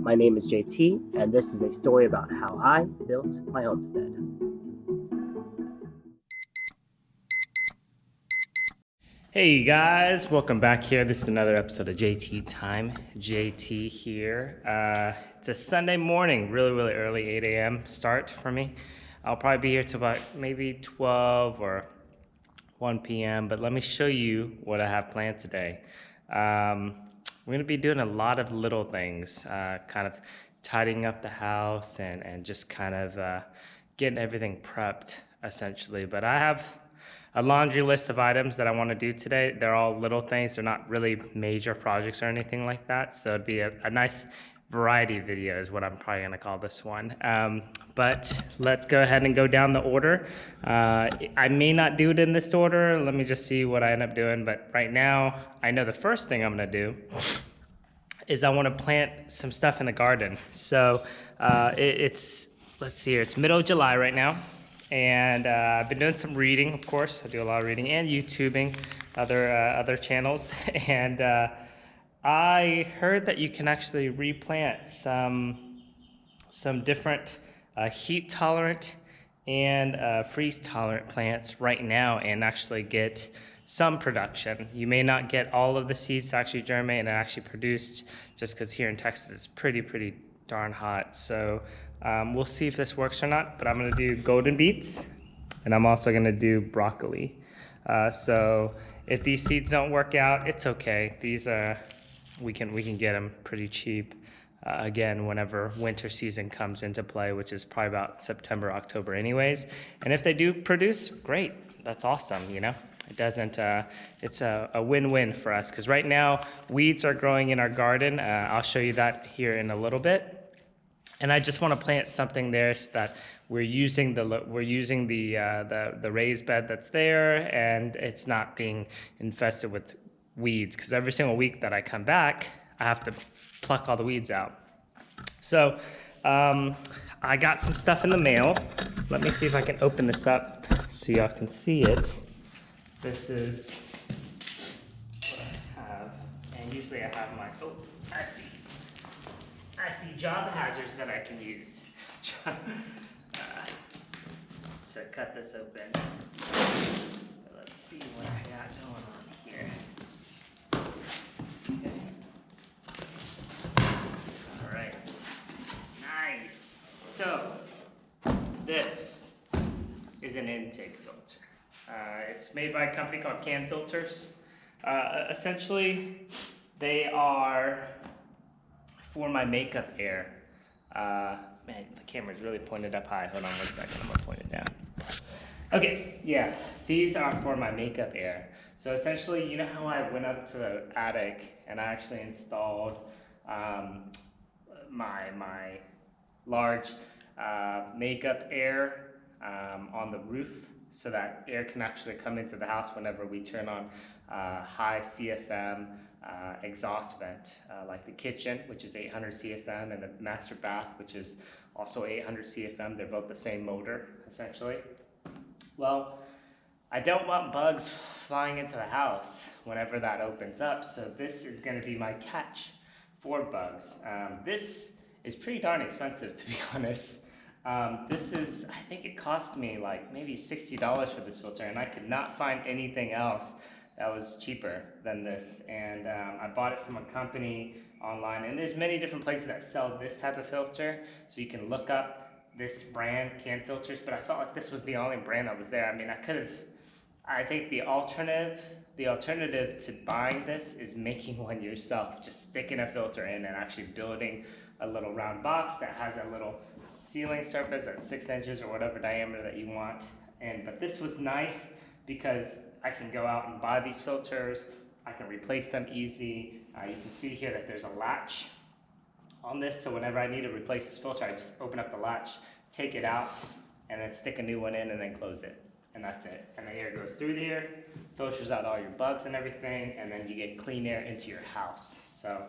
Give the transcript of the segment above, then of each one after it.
My name is JT, and this is a story about how I built my homestead. Hey guys, welcome back here. This is another episode of JT Time. JT here. It's a Sunday morning, really early, 8 a.m. start for me. I'll probably be here till about maybe 12 or 1 p.m. But let me show you what I have planned today. We're gonna be doing a lot of little things, kind of tidying up the house and just kind of getting everything prepped essentially. But I have a laundry list of items that I want to do today. They're all little things. They're not really major projects or anything like that. So it'd be a nice variety video is what I'm probably going to call this one. But let's go ahead and go down the order. I may not do it in this order. Let me just see what I end up doing. But right now, I know the first thing I'm going to do is I want to plant some stuff in the garden. So let's see here, it's middle of July right now. And I've been doing some reading, of course. I do a lot of reading and YouTubing, other channels. And I heard that you can actually replant some different heat tolerant and freeze tolerant plants right now and actually get some production. You may not get all of the seeds to actually germinate and actually produce, just because here in Texas it's pretty darn hot. So we'll see if this works or not, but I'm gonna do golden beets and I'm also gonna do broccoli. So if these seeds don't work out, it's okay. These we can get them pretty cheap. Again, whenever winter season comes into play, which is probably about September, October anyways. And if they do produce, great, that's awesome, you know? It doesn't, it's a win-win for us, because right now, weeds are growing in our garden. I'll show you that here in a little bit. And I just want to plant something there so that we're using the raised bed that's there, and it's not being infested with weeds, because every single week that I come back, I have to pluck all the weeds out. So I got some stuff in the mail. Let me see if I can open this up so y'all can see it. This is what I have, and usually I have my, I see job hazards that I can use to cut this open. Let's see what I got going on here. Okay. All right. Nice. So this is an intake filter. It's made by a company called Can Filters. Essentially, they are for my makeup air. Man, the camera's really pointed up high. Hold on 1 second, I'm gonna point it down. Okay, yeah, these are for my makeup air. So essentially, you know how I went up to the attic and I actually installed my large makeup air on the roof, so that air can actually come into the house whenever we turn on high CFM exhaust vent, like the kitchen, which is 800 CFM, and the master bath, which is also 800 CFM. They're both the same motor, essentially. Well, I don't want bugs flying into the house whenever that opens up, so this is going to be my catch for bugs. This is pretty darn expensive, to be honest. This is, I think it cost me like maybe $60 for this filter, and I could not find anything else that was cheaper than this. And I bought it from a company online, and there's many different places that sell this type of filter, so you can look up this brand, Can Filters, but I felt like this was the only brand that was there. I mean, I think the alternative to buying this is making one yourself, just sticking a filter in and actually building a little round box that has a little ceiling surface that's 6 inches or whatever diameter that you want. But this was nice because I can go out and buy these filters. I can replace them easy. You can see here that there's a latch on this, so whenever I need to replace this filter, I just open up the latch, take it out, and then stick a new one in and then close it. And that's it. And the air goes through there, filters out all your bugs and everything, and then you get clean air into your house. So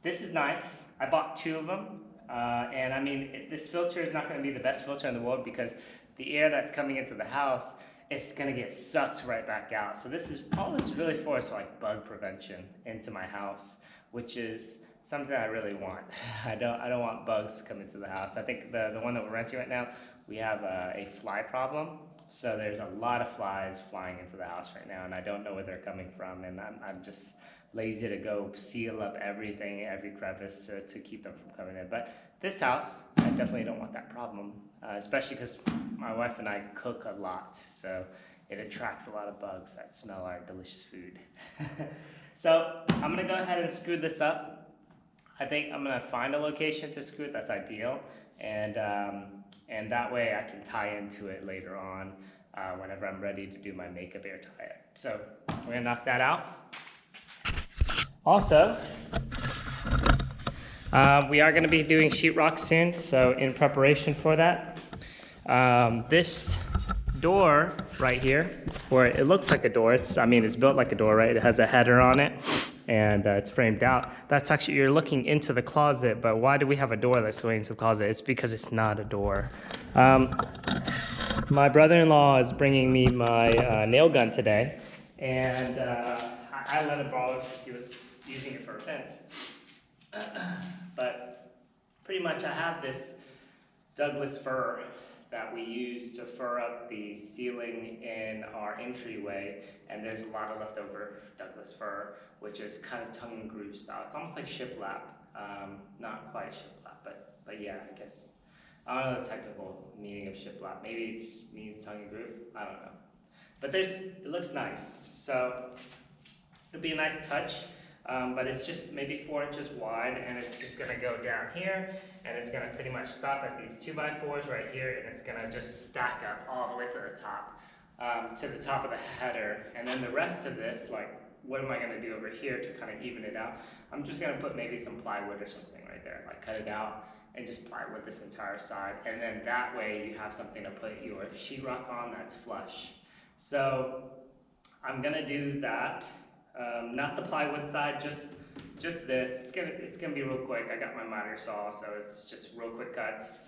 this is nice. I bought 2 of them. And I mean, this filter is not going to be the best filter in the world, because the air that's coming into the house, it's going to get sucked right back out. So all this is really for is like bug prevention into my house, which is something I really want. I don't want bugs to come into the house. I think the one that we're renting right now, we have a fly problem. So there's a lot of flies flying into the house right now, and I don't know where they're coming from. And I'm just lazy to go seal up everything, every crevice to keep them from coming in. But this house, I definitely don't want that problem, especially because my wife and I cook a lot. So it attracts a lot of bugs that smell our delicious food. So I'm gonna go ahead and screw this up. I think I'm gonna find a location to screw it that's ideal, and that way I can tie into it later on whenever I'm ready to do my makeup air tie-up. So we're gonna knock that out. Also, we are gonna be doing sheetrock soon, so in preparation for that, this door right here, or it looks like a door, it's built like a door, right? It has a header on it, and it's framed out. That's actually, you're looking into the closet, but why do we have a door that's going into the closet? It's because it's not a door. My brother-in-law is bringing me my nail gun today, and I let him borrow it because he was using it for a fence. But pretty much I have this Douglas fir that we use to fur up the ceiling in our entryway, and there's a lot of leftover Douglas fir, which is kind of tongue and groove style. It's almost like shiplap, not quite shiplap, but yeah, I guess. I don't know the technical meaning of shiplap. Maybe it means tongue and groove. I don't know. But it looks nice, so it'll be a nice touch. But it's just maybe 4 inches wide, and it's just gonna go down here, and it's gonna pretty much stop at these 2x4s right here, and it's gonna just stack up all the way to the top of the header. And then the rest of this, like, what am I gonna do over here to kind of even it out? I'm just gonna put maybe some plywood or something right there, like cut it out and just plywood this entire side. And then that way you have something to put your sheetrock on that's flush. So I'm gonna do that. Not the plywood side, just this. It's gonna be real quick. I got my miter saw, so it's just real quick cuts.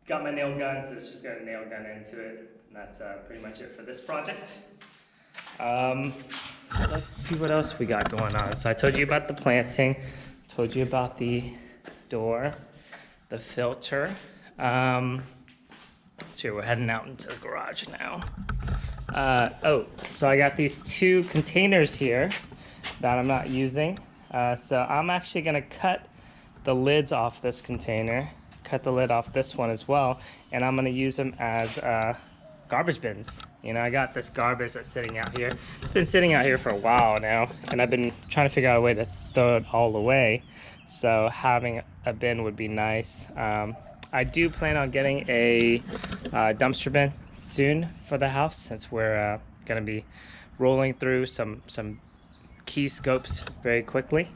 Got my nail gun, so it's just gonna nail gun into it. And that's pretty much it for this project. Let's see what else we got going on. So I told you about the planting, told you about the door, the filter. Let's see, we're heading out into the garage now. So I got these 2 containers here that I'm not using. So I'm actually gonna cut the lids off this container, cut the lid off this one as well, and I'm gonna use them as garbage bins. You know, I got this garbage that's sitting out here. It's been sitting out here for a while now, and I've been trying to figure out a way to throw it all away. So having a bin would be nice. I do plan on getting a dumpster bin soon for the house, since we're gonna be rolling through some key scopes very quickly.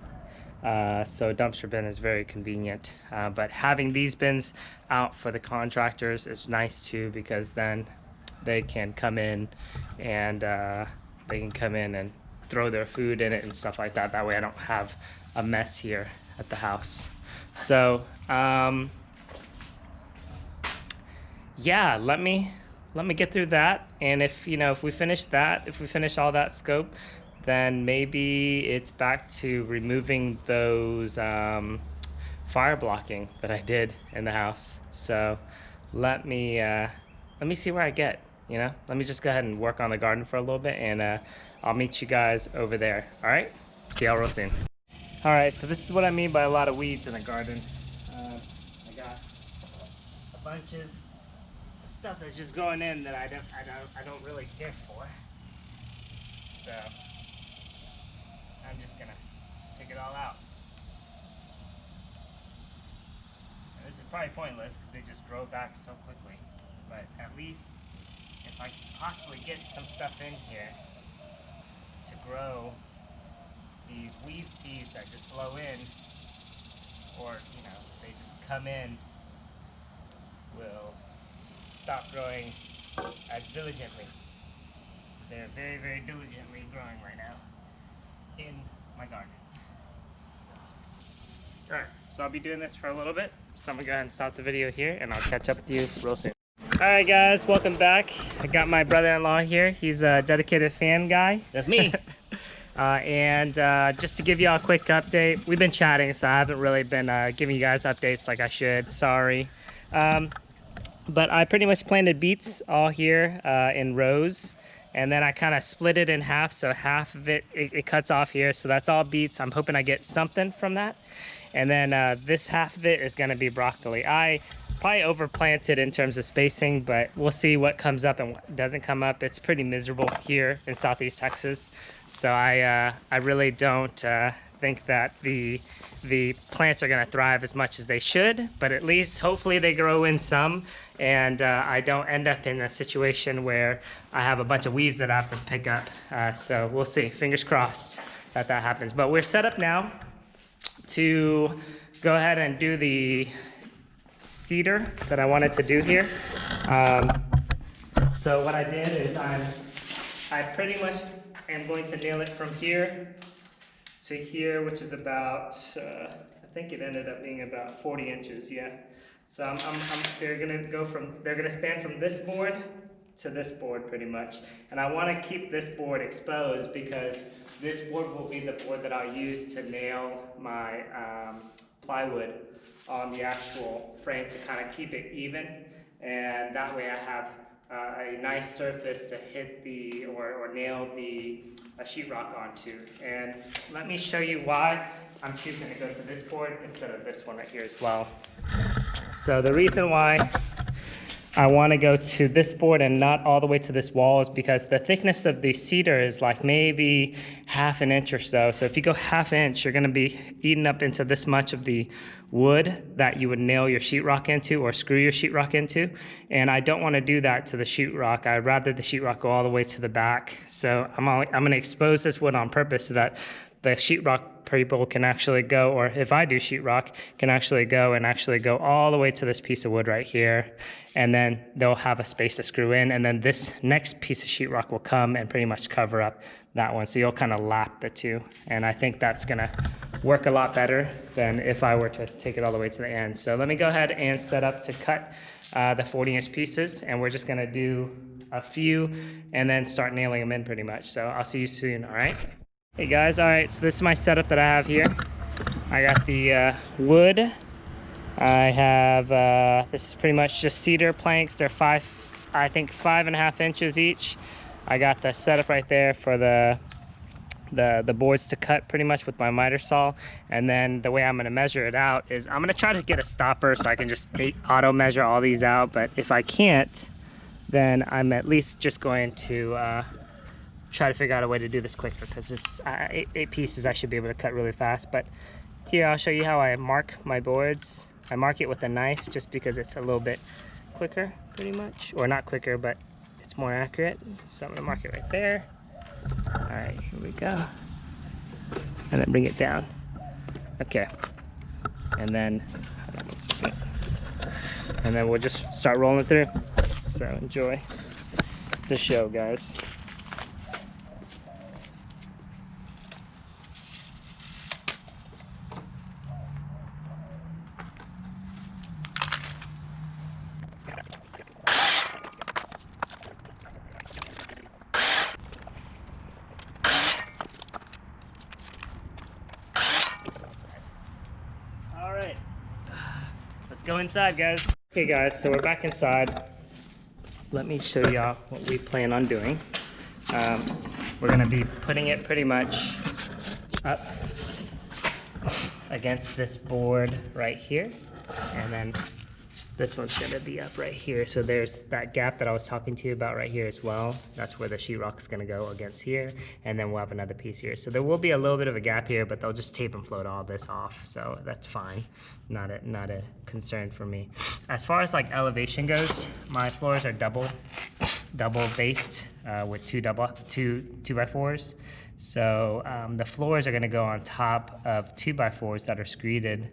So dumpster bin is very convenient, but having these bins out for the contractors is nice too, because then they can come in and throw their food in it and stuff like that. That way I don't have a mess here at the house. So yeah, let me get through that, and if we finish all that scope, then maybe it's back to removing those fire blocking that I did in the house. So let me see where I get. Let me just go ahead and work on the garden for a little bit, and I'll meet you guys over there. All right, see y'all real soon. All right, so this is what I mean by a lot of weeds in the garden. I got a bunch of stuff that's just growing in that I don't really care for. So I'm just gonna pick it all out. And this is probably pointless because they just grow back so quickly. But at least if I can possibly get some stuff in here to grow these weed seeds that just blow in, or they just come in, will stop growing as diligently. They're very, very diligently growing right now in my garden. Alright, so I'll be doing this for a little bit. So I'm gonna go ahead and stop the video here, and I'll catch up with you real soon. Alright guys, welcome back. I got my brother-in-law here. He's a dedicated fan guy. That's me. And just to give you all a quick update, we've been chatting, so I haven't really been giving you guys updates like I should. Sorry. But I pretty much planted beets all here in rows, and then I kind of split it in half, so half of it cuts off here, so that's all beets. I'm hoping I get something from that. And then this half of it is going to be broccoli. I probably overplanted in terms of spacing, but we'll see what comes up and what doesn't come up. It's pretty miserable here in Southeast Texas, so I really don't think that the plants are going to thrive as much as they should, but at least hopefully they grow in some, and I don't end up in a situation where I have a bunch of weeds that I have to pick up. So we'll see. Fingers crossed that happens. But we're set up now to go ahead and do the cedar that I wanted to do here. So what I did is I pretty much am going to nail it from here to here, which is about, I think it ended up being about 40 inches, yeah. So they're gonna span from this board to this board pretty much. And I wanna keep this board exposed because this board will be the board that I'll use to nail my plywood on the actual frame to kind of keep it even. And that way I have a nice surface to hit or nail the sheetrock onto. And let me show you why I'm choosing to go to this board instead of this one right here as well. So the reason why I want to go to this board and not all the way to this wall is because the thickness of the cedar is like maybe half an inch or so. So if you go half inch, you're going to be eating up into this much of the wood that you would nail your sheetrock into or screw your sheetrock into. And I don't want to do that to the sheetrock. I'd rather the sheetrock go all the way to the back. So I'm going to expose this wood on purpose so that the sheetrock people can actually go, or if I do sheetrock, can actually go all the way to this piece of wood right here, and then they'll have a space to screw in, and then this next piece of sheetrock will come and pretty much cover up that one, so you'll kind of lap the two, and I think that's gonna work a lot better than if I were to take it all the way to the end. So let me go ahead and set up to cut the 40-inch pieces, and we're just gonna do a few and then start nailing them in pretty much. So I'll see you soon, all right? Hey guys, all right, so this is my setup that I have here. I got the wood. I have, this is pretty much just cedar planks. They're I think 5.5 inches each. I got the setup right there for the boards to cut pretty much with my miter saw. And then the way I'm gonna measure it out is I'm gonna try to get a stopper so I can just auto measure all these out. But if I can't, then I'm at least just going to, try to figure out a way to do this quicker because this 8 pieces I should be able to cut really fast. But here I'll show you how I mark my boards. I mark it with a knife just because it's a little bit quicker pretty much, or not quicker, but it's more accurate. So I'm gonna mark it right there. All right, here we go. And then bring it down. Okay, and then hold on 1 second. And then we'll just start rolling through. So enjoy the show, guys. Let's go inside, guys. Okay guys, so we're back inside. Let me show y'all what we plan on doing. We're gonna be putting it pretty much up against this board right here. And then this one's gonna be up right here. So there's that gap that I was talking to you about right here as well. That's where the sheetrock's gonna go against here. And then we'll have another piece here. So there will be a little bit of a gap here, but they'll just tape and float all this off. So that's fine. Not a concern for me. As far as like elevation goes, my floors are double based with two 2x4s. So the floors are gonna go on top of 2x4s that are screeded.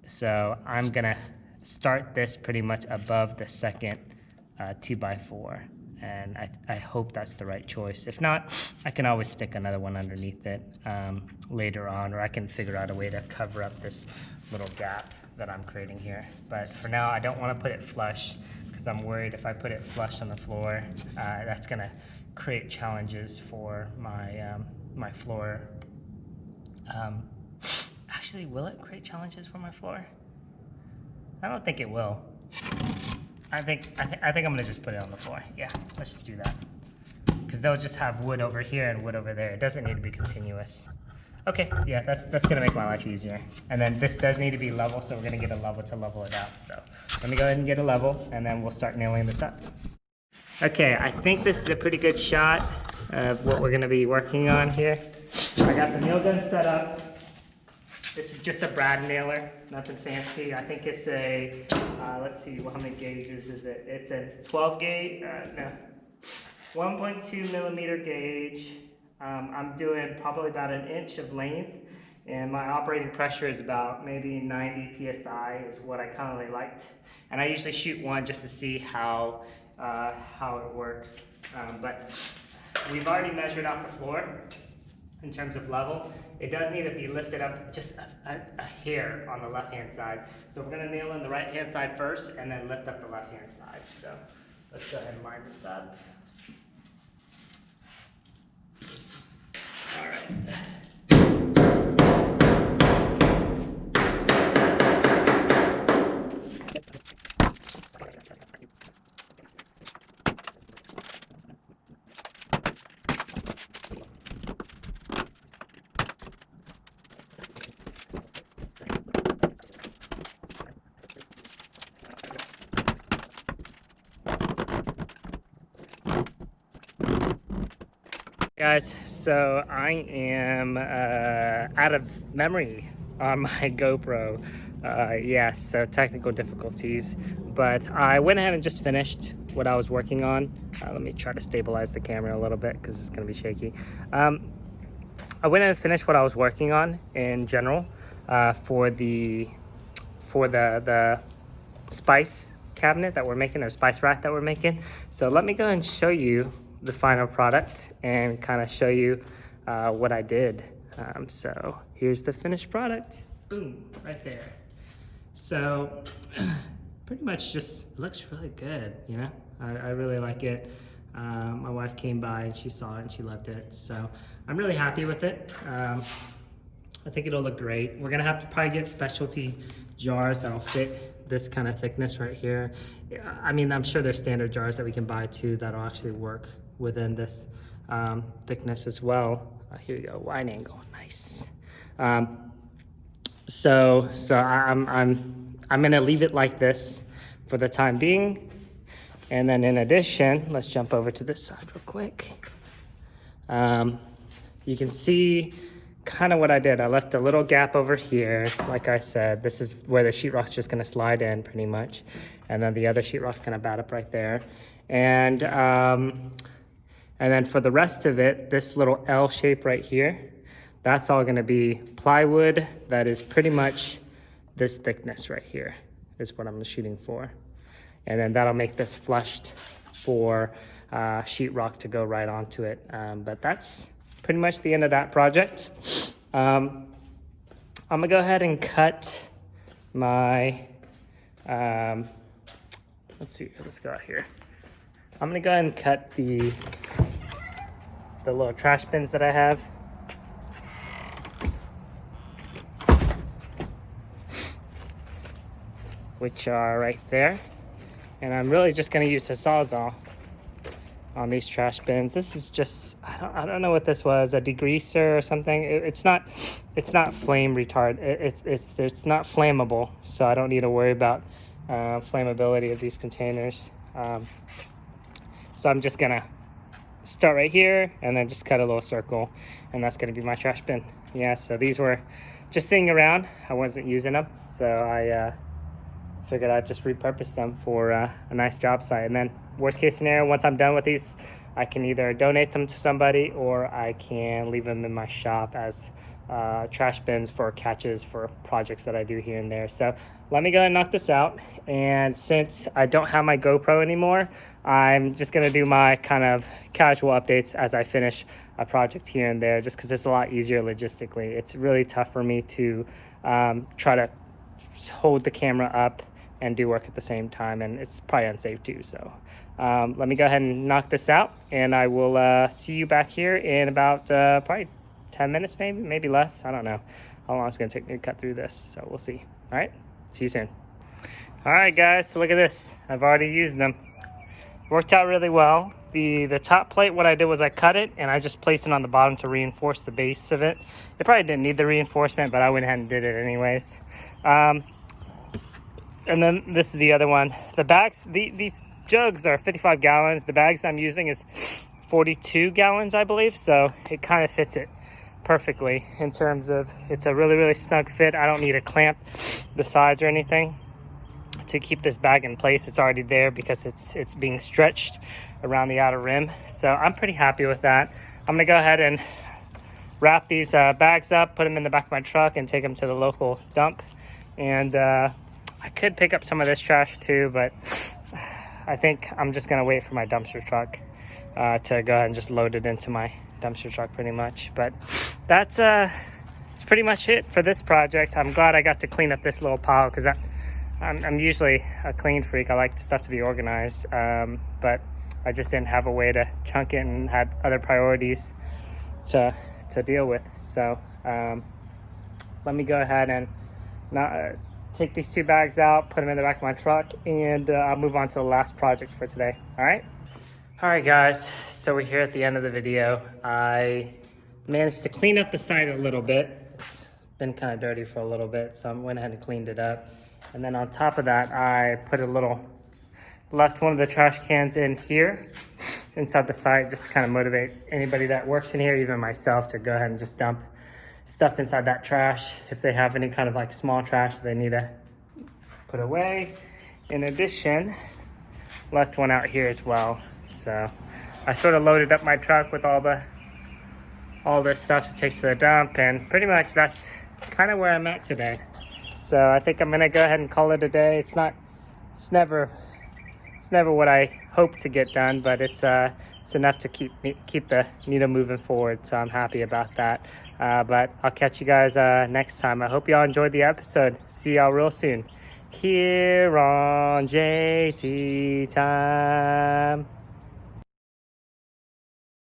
So I'm gonna start this pretty much above the second 2x4, and I hope that's the right choice. If not, I can always stick another one underneath it later on, or I can figure out a way to cover up this little gap that I'm creating here. But for now, I don't want to put it flush because I'm worried if I put it flush on the floor, that's gonna create challenges for my my floor. Actually, will it create challenges for my floor? I don't think it will. I think I'm gonna just put it on the floor. Yeah, let's just do that. Because they'll just have wood over here and wood over there. It doesn't need to be continuous. Okay, yeah, that's gonna make my life easier. And then this does need to be level, so we're gonna get a level to level it out. So let me go ahead and get a level, and then we'll start nailing this up. Okay, I think this is a pretty good shot of what we're gonna be working on here. I got the nail gun set up. This is just a brad nailer, nothing fancy. I think it's a, let's see, how many gauges is it? It's a 12 gauge, no, 1.2 millimeter gauge. I'm doing probably about an inch of length, and my operating pressure is about maybe 90 PSI is what I kind of liked. And I usually shoot one just to see how it works. But we've already measured out the floor in terms of level. It does need to be lifted up just a hair on the left-hand side. So we're gonna nail in the right-hand side first and then lift up the left-hand side. So let's go ahead and line this up. All right. Guys, so I am out of memory on my GoPro. Yeah, so technical difficulties, but I went ahead and just finished what I was working on. Let me try to stabilize the camera a little bit because it's gonna be shaky. I went ahead and finished what I was working on in general for the spice cabinet that we're making, or spice rack that we're making. So let me go and show you the final product and kind of show you what I did. So here's the finished product. Boom, right there. So pretty much just looks really good, you know? I really like it. My wife came by and she saw it and she loved it. So I'm really happy with it. I think it'll look great. We're gonna have to probably get specialty jars that'll fit this kind of thickness right here. I mean, I'm sure there's standard jars that we can buy too that'll actually work within this thickness as well. Here you go, wide angle, nice. So I'm gonna leave it like this for the time being. And then in addition, let's jump over to this side real quick. You can see kind of what I did. I left a little gap over here. Like I said, this is where the sheetrock's just gonna slide in pretty much. And then the other sheetrock's gonna bat up right there. And then for the rest of it, this little L shape right here, that's all gonna be plywood that is pretty much this thickness right here is what I'm shooting for. And then that'll make this flushed for sheetrock to go right onto it. But that's pretty much the end of that project. I'm gonna go ahead and cut my, let's see, let's go out here. I'm gonna go ahead and cut the little trash bins that I have. Which are right there. And I'm really just gonna use a Sawzall on these trash bins. This is just, I don't know what this was, a degreaser or something. It's not flame retard. It's not flammable, so I don't need to worry about flammability of these containers. So I'm just gonna start right here and then just cut a little circle, and that's gonna be my trash bin. Yeah, so these were just sitting around. I wasn't using them, so I figured I'd just repurpose them for a nice job site. And then worst case scenario, once I'm done with these, I can either donate them to somebody or I can leave them in my shop as trash bins for catches for projects that I do here and there. So let me go and knock this out. And since I don't have my GoPro anymore, I'm just gonna do my kind of casual updates as I finish a project here and there, just because it's a lot easier logistically. It's really tough for me to try to hold the camera up and do work at the same time, and it's probably unsafe too. So let me go ahead and knock this out, and I will see you back here in about probably 10 minutes, maybe less. I don't know how long it's gonna take me to cut through this, so we'll see. All right, see you soon. All right, guys, so look at this. I've already used them. Worked out really well. The top plate, what I did was I cut it and I just placed it on the bottom to reinforce the base of it. It probably didn't need the reinforcement, but I went ahead and did it anyways. And then this is the other one. The bags, these jugs are 55 gallons. The bags I'm using is 42 gallons, I believe. So it kind of fits it perfectly in terms of, it's a really, really snug fit. I don't need to clamp the sides or anything to keep this bag in place. It's already there because it's being stretched around the outer rim. So I'm pretty happy with that. I'm gonna go ahead and wrap these bags up, put them in the back of my truck, and take them to the local dump. And I could pick up some of this trash too, but I think I'm just gonna wait for my dumpster truck to go ahead and just load it into my dumpster truck pretty much. But that's pretty much it for this project. I'm glad I got to clean up this little pile because I'm usually a clean freak. I like stuff to be organized, but I just didn't have a way to chunk it and had other priorities to deal with. So let me go ahead and now take these 2 bags out, put them in the back of my truck, and I'll move on to the last project for today. All right, guys, so we're here at the end of the video. I managed to clean up the site a little bit. It's been kind of dirty for a little bit, so I went ahead and cleaned it up. And then on top of that, I left one of the trash cans in here inside the site, just to kind of motivate anybody that works in here, even myself, to go ahead and just dump stuff inside that trash if they have any kind of like small trash they need to put away. In addition, left one out here as well. So I sort of loaded up my truck with all this stuff to take to the dump, and pretty much that's kind of where I'm at today. So I think I'm gonna go ahead and call it a day. It's never what I hope to get done, but it's enough to keep the needle moving forward. So I'm happy about that. But I'll catch you guys next time. I hope y'all enjoyed the episode. See y'all real soon here on JT Time.